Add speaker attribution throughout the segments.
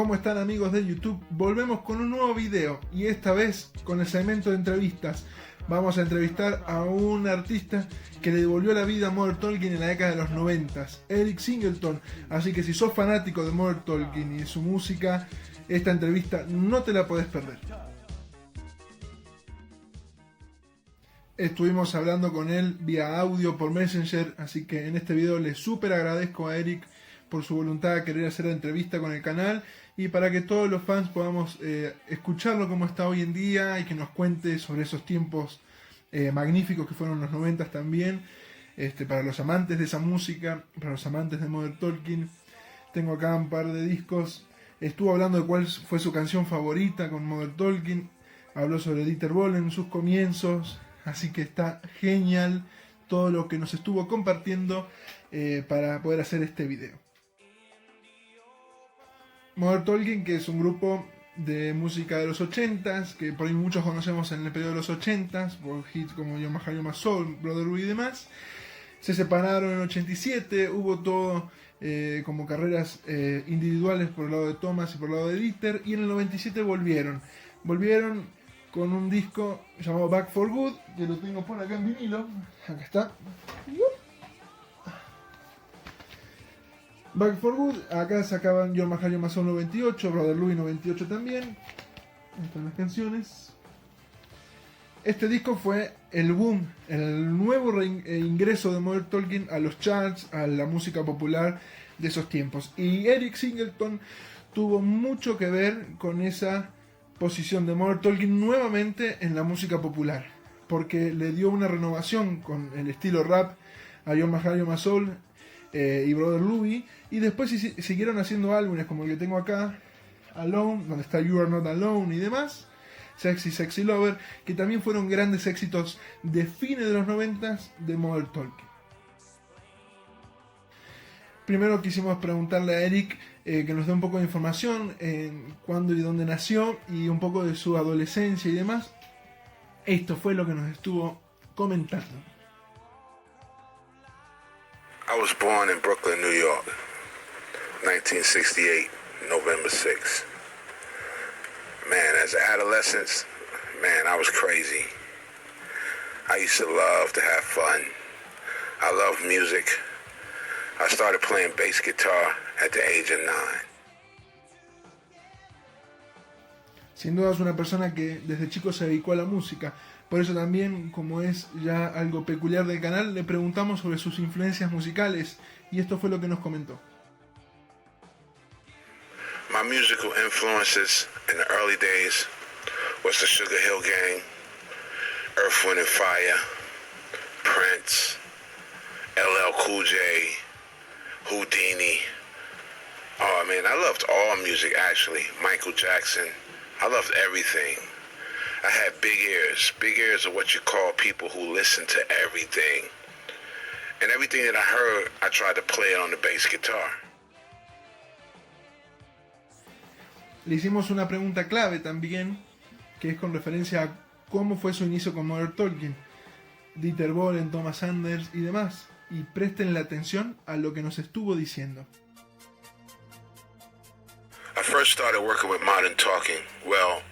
Speaker 1: ¿Cómo están, amigos de YouTube? Volvemos con un nuevo video y esta vez con el segmento de entrevistas. Vamos a entrevistar a un artista que le devolvió la vida a Modern Talking en la década de los 90, Eric Singleton. Así que si sos fanático de Modern Talking y de su música, esta entrevista no te la podés perder. Estuvimos hablando con él vía audio por Messenger, así que en este video le súper agradezco a Eric por su voluntad de querer hacer la entrevista con el canal y para que todos los fans podamos escucharlo como está hoy en día y que nos cuente sobre esos tiempos magníficos que fueron los 90 también, para los amantes de esa música, para los amantes de Modern Talking. Tengo acá un par de discos. Estuvo hablando de cuál fue su canción favorita con Modern Talking, habló sobre Dieter Bohlen, sus comienzos, así que está genial todo lo que nos estuvo compartiendo para poder hacer este video. Modern Talking, que es un grupo de música de los 80s, que por ahí muchos conocemos en el periodo de los 80s, por hits como Your My Heart, Your My Soul, Brotherhood y demás. Se separaron en el 87, hubo todo como carreras individuales por el lado de Thomas y por el lado de Dieter, y en el 97 volvieron con un disco llamado Back for Good, que lo tengo por acá en vinilo, acá está. Back for Good, acá sacaban Your My Heart, Your My Soul 98, Brother Louie 98 también. Ahí están las canciones. Este disco fue el boom, el nuevo ingreso de Modern Talking a los charts, a la música popular de esos tiempos. Y Eric Singleton tuvo mucho que ver con esa posición de Modern Talking nuevamente en la música popular, porque le dio una renovación con el estilo rap a Your My Heart, Your My Soul y Brother Louie, y después siguieron haciendo álbumes como el que tengo acá, Alone, donde está You Are Not Alone y demás, Sexy Sexy Lover, que también fueron grandes éxitos de fines de los 90 de Modern Talking. Primero quisimos preguntarle a Eric que nos dé un poco de información en cuándo y dónde nació y un poco de su adolescencia y demás. Esto fue lo que nos estuvo comentando.
Speaker 2: I was born in Brooklyn, New York, 1968, November 6th. Man, as an adolescent, I was crazy. I used to love to have fun. I loved music. I started playing bass guitar at the age of 9.
Speaker 1: Sin duda es una persona que desde chico se dedicó a la música. Por eso también, como es ya algo peculiar del canal, le preguntamos sobre sus influencias musicales y esto fue lo que nos comentó.
Speaker 2: My musical influences in the early days was the Sugar Hill Gang, Earth, Wind and Fire, Prince, LL Cool J, Houdini. Oh man, I loved all music actually. Michael Jackson. I loved everything. I had big ears are what you call people who listen to everything. And everything that I heard, I tried to play it on the bass guitar.
Speaker 1: Le hicimos una pregunta clave también, que es con referencia a cómo fue su inicio con Modern Talking, Dieter Bohlen, Thomas Anders y demás. Y presten la atención a lo que nos estuvo diciendo.
Speaker 2: I first started working with Modern Talking. Well,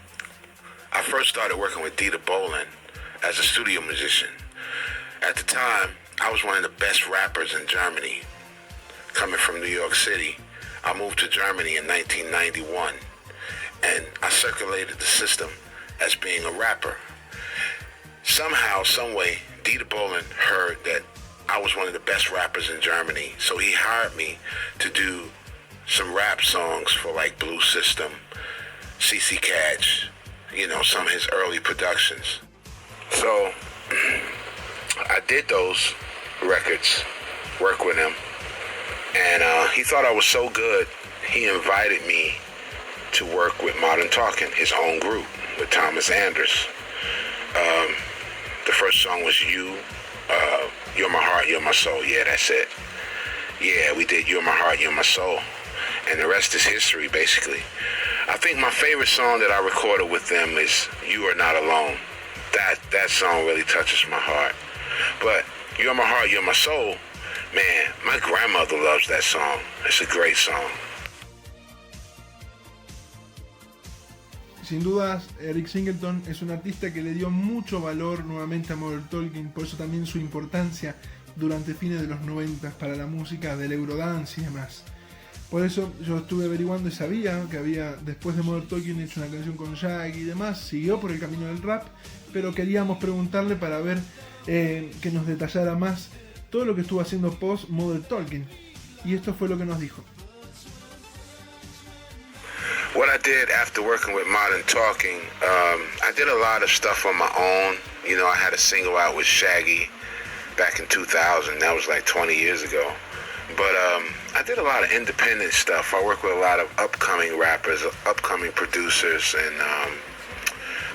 Speaker 2: I first started working with Dieter Bohlen as a studio musician. At the time, I was one of the best rappers in Germany. Coming from New York City, I moved to Germany in 1991, and I circulated the system as being a rapper. Somehow, someway, Dieter Bohlen heard that I was one of the best rappers in Germany, so he hired me to do some rap songs for like Blue System, CC Catch, you know, some of his early productions. So I did those records, work with him, and he thought I was so good, he invited me to work with Modern Talking, his own group, with Thomas Anders. The first song was You're My Heart, You're My Soul. Yeah, that's it. Yeah, we did You're My Heart, You're My Soul. And the rest is history, basically. I think my favorite song that I recorded with them is You Are Not Alone. That song really touches my heart. But You're My Heart, You're My Soul, man, my grandmother loves that song. It's a great song.
Speaker 1: sin dudas, Eric Singleton es un artista que le dio mucho valor nuevamente a Modern Talking, por eso también su importancia durante fines de los 90 para la música del Eurodance y demás. Por eso yo estuve averiguando y sabía que había, después de Modern Talking, hecho una canción con Shaggy y demás, siguió por el camino del rap, pero queríamos preguntarle para ver que nos detallara más todo lo que estuvo haciendo post Modern Talking. Y esto fue lo que nos dijo.
Speaker 2: What I did after working with Modern Talking, I did a lot of stuff on my own. You know, I had a single out with Shaggy back in 2000. That was like 20 years ago. But I did a lot of independent stuff. I worked with a lot of upcoming rappers, upcoming producers, and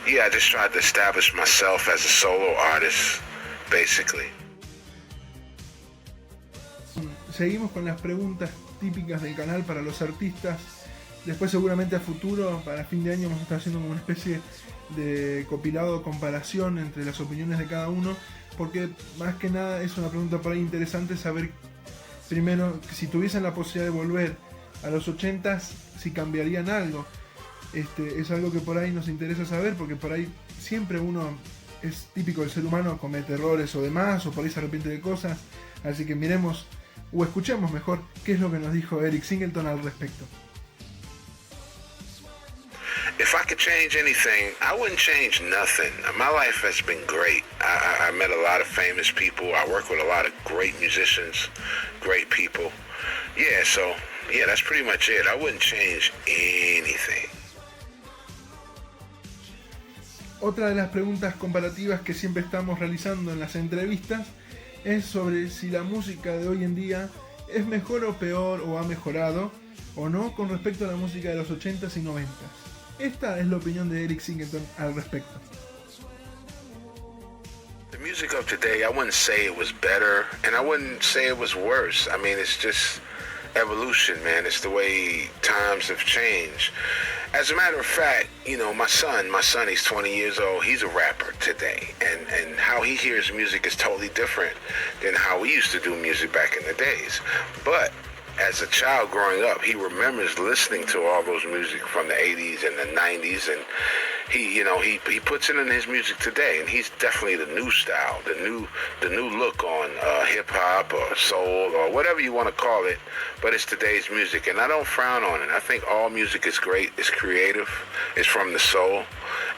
Speaker 2: I just tried to establish myself as a solo artist, basically.
Speaker 1: Seguimos con las preguntas típicas del canal para los artistas. Después seguramente a futuro, para fin de año, vamos a estar haciendo como una especie de compilado, comparación entre las opiniones de cada uno, porque más que nada es una pregunta por ahí interesante saber, primero, si tuviesen la posibilidad de volver a los 80s, si cambiarían algo. Es algo que por ahí nos interesa saber, porque por ahí siempre uno, es típico del ser humano, comete errores o demás, o por ahí se arrepiente de cosas, así que miremos, o escuchemos mejor, qué es lo que nos dijo Eric Singleton al respecto.
Speaker 2: If I could change anything, I wouldn't change nothing. My life has been great. I met a lot of famous people. I work with a lot of great musicians, great people. That's pretty much it. I wouldn't change anything.
Speaker 1: Otra de las preguntas comparativas que siempre estamos realizando en las entrevistas es sobre si la música de hoy en día es mejor o peor, o ha mejorado o no con respecto a la música de los 80s y 90s. Esta es la opinión de Eric Singleton al respecto.
Speaker 2: The music of today, I wouldn't say it was better, and I wouldn't say it was worse. I mean, it's just evolution, man. It's the way times have changed. As a matter of fact, you know, my son, he's 20 years old. He's a rapper today, and how he hears music is totally different than how we used to do music back in the days. But as a child growing up, he remembers listening to all those music from the 80s and the 90s, and he puts it in his music today, and he's definitely the new style, the new look on hip hop or soul or whatever you want to call it, but it's today's music, and I don't frown on it. I think all music is great, it's creative, it's from the soul,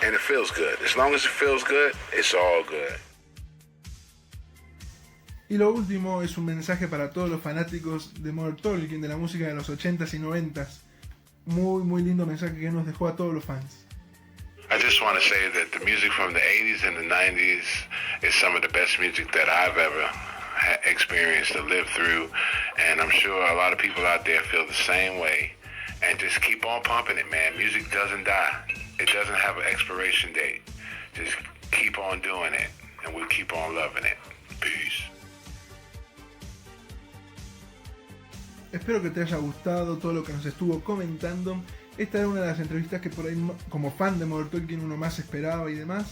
Speaker 2: and it feels good. As long as it feels good, it's all good.
Speaker 1: Y lo último es un mensaje para todos los fanáticos de Modern Talking, de la música de los 80s y 90s. Muy, muy lindo mensaje que nos dejó a todos los fans.
Speaker 2: I just want to say that the music from the 80s and the 90s is some of the best music that I've ever experienced to live through, and I'm sure a lot of people out there feel the same way. And just keep on pumping it, man. Music doesn't die. It doesn't have an expiration date. Just keep on doing it, and we'll keep on loving it. Peace.
Speaker 1: Espero que te haya gustado todo lo que nos estuvo comentando. Esta era una de las entrevistas que por ahí, como fan de Modern Talking, uno más esperaba y demás.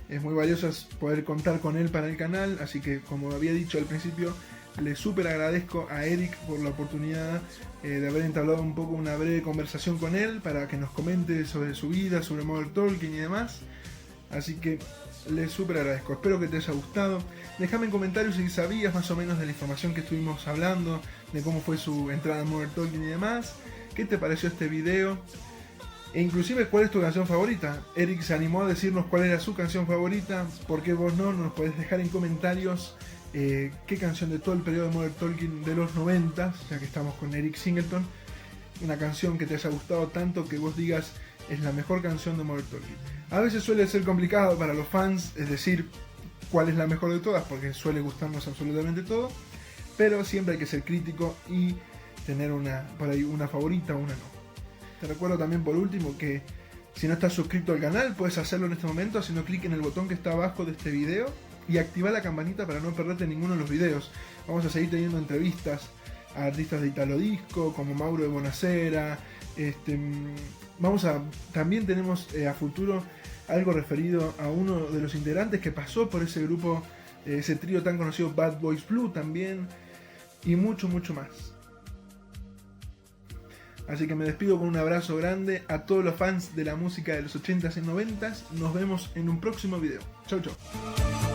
Speaker 1: Es muy valioso poder contar con él para el canal, así que, como había dicho al principio, le súper agradezco a Eric por la oportunidad de haber entablado un poco una breve conversación con él para que nos comente sobre su vida, sobre Modern Talking y demás. Así que le súper agradezco. Espero que te haya gustado. Déjame en comentarios si sabías más o menos de la información que estuvimos hablando, de cómo fue su entrada en Modern Talking y demás. ¿Qué te pareció este video? E inclusive, ¿cuál es tu canción favorita? Eric se animó a decirnos cuál era su canción favorita. ¿Por qué vos no? Nos podés dejar en comentarios qué canción de todo el periodo de Modern Talking de los 90, ya que estamos con Eric Singleton, una canción que te haya gustado tanto que vos digas es la mejor canción de Modern Talking. A veces suele ser complicado para los fans, es decir, cuál es la mejor de todas, porque suele gustarnos absolutamente todo, pero siempre hay que ser crítico y tener por ahí una favorita o una no. Te recuerdo también por último que si no estás suscrito al canal puedes hacerlo en este momento haciendo clic en el botón que está abajo de este video y activar la campanita para no perderte ninguno de los videos. Vamos a seguir teniendo entrevistas a artistas de Italo Disco como Mauro de Bonacera. También tenemos a futuro algo referido a uno de los integrantes que pasó por ese grupo, ese trío tan conocido, Bad Boys Blue también, y mucho más. Así que me despido con un abrazo grande a todos los fans de la música de los 80s y 90s. Nos vemos en un próximo video. Chau, chau.